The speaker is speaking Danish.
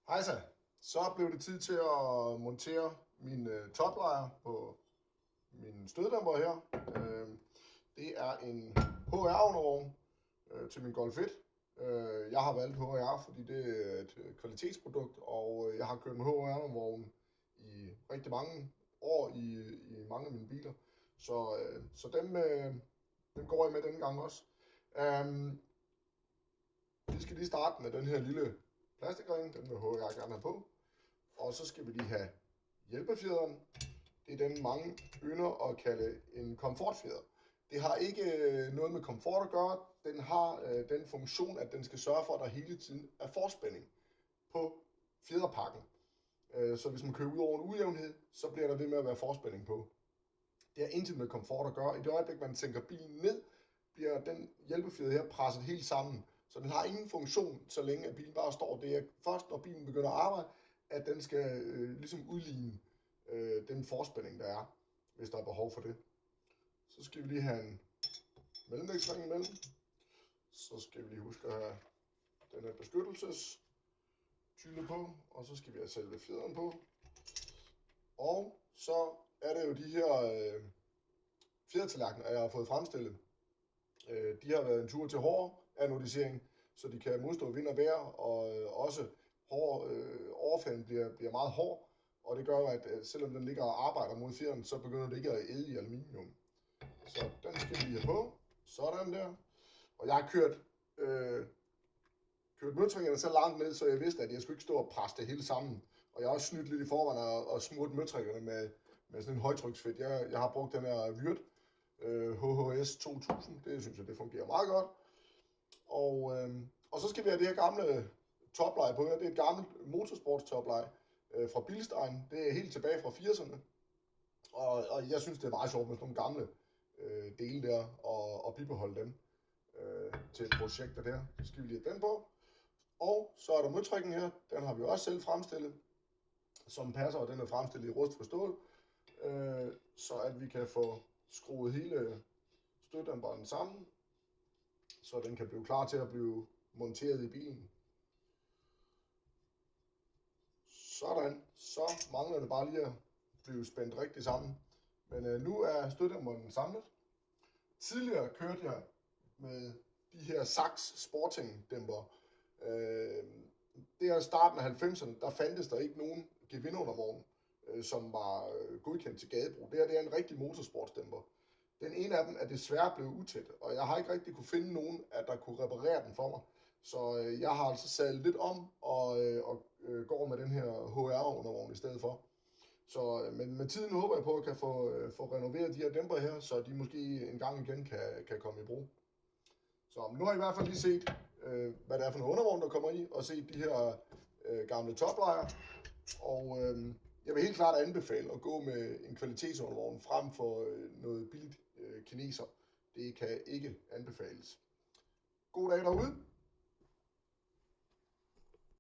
Hejsa, så blev det tid til at montere min toplejr på min støddæmper her. Det er en HR-undervogn til min Golf 1. Jeg har valgt HR, fordi det er et kvalitetsprodukt, og jeg har kørt med HR-undervogn i rigtig mange år i mange af mine biler. Så dem går jeg med denne gang også. Vi skal lige starte med den her lille plastikring, den vil HR gerne have på. Og så skal vi lige have hjælpefjederen. Det er den, mange ynder at kalde en komfortfjeder. Det har ikke noget med komfort at gøre. Den har den funktion, at den skal sørge for, at der hele tiden er forspænding på fjederpakken. Så hvis man kører ud over en ujævnhed, så bliver der ved med at være forspænding på. Det har intet med komfort at gøre. I det øjeblik, man tænker bilen ned, bliver den hjælpefjeder her presset helt sammen. Så den har ingen funktion, så længe at bilen bare står. Det er først, når bilen begynder at arbejde, at den skal ligesom udligne den forspænding, der er, hvis der er behov for det. Så skal vi lige have en mellemvægtsring imellem. Så skal vi lige huske at have den her beskyttelsestylle på, og så skal vi have selve fjederen på. Og så er det jo de her fjedertallerkener, jeg har fået fremstillet. De har været en tur til hård anodisering, så de kan modstå vind og vejr, og også overfladen bliver meget hård, og det gør, at selvom den ligger og arbejder mod fjederen, så begynder det ikke at æde i aluminium. Så den skal vi lige have på. Sådan der. Og jeg har kørt møtrikkerne så langt ned, så jeg vidste, at jeg skulle ikke stå og presse det hele sammen. Og jeg har også snydt lidt i forvejen og smurt møtrikkerne med sådan en højtryksfedt. Jeg har brugt den her Würth HHS 2000. Det synes jeg, det fungerer meget godt. Og så skal vi have det her gamle topleje på her. Det er et gammelt motorsportstopleje fra Bilstein. Det er helt tilbage fra 80'erne. Og jeg synes, det er meget sjovt med sådan nogle gamle dele der, og bibeholde dem til et projekt der. Så skal vi lige have den på. Og så er der møtrikken her. Den har vi også selv fremstillet, som passer, og den er fremstillet i rustfrit stål. Så at vi kan få skruet hele støddæmperen sammen, så den kan blive klar til at blive monteret i bilen. Sådan, så mangler det bare lige at blive spændt rigtig sammen. Men nu er støddæmperen samlet. Tidligere kørte jeg med de her Sachs Sporting dæmper. Det er starten af 90'erne, der fandtes der ikke nogen gevinderundervogn, som var godkendt til gadebrug. Det er en rigtig motorsportsdæmper. Den ene af dem er desværre blevet utæt, og jeg har ikke rigtig kunne finde nogen, der kunne reparere den for mig. Så jeg har altså sadlet lidt om og går med den her HR-undervogn i stedet for. Så, men med tiden håber jeg på, at jeg kan få renoveret de her dæmper her, så de måske en gang igen kan komme i brug. Så nu har jeg i hvert fald lige set, hvad det er for en undervogn, der kommer i, og set de her gamle toplejre. Og jeg vil helt klart anbefale at gå med en kvalitetsundervogn frem for noget billigt kineser. Det kan ikke anbefales. God dag derude.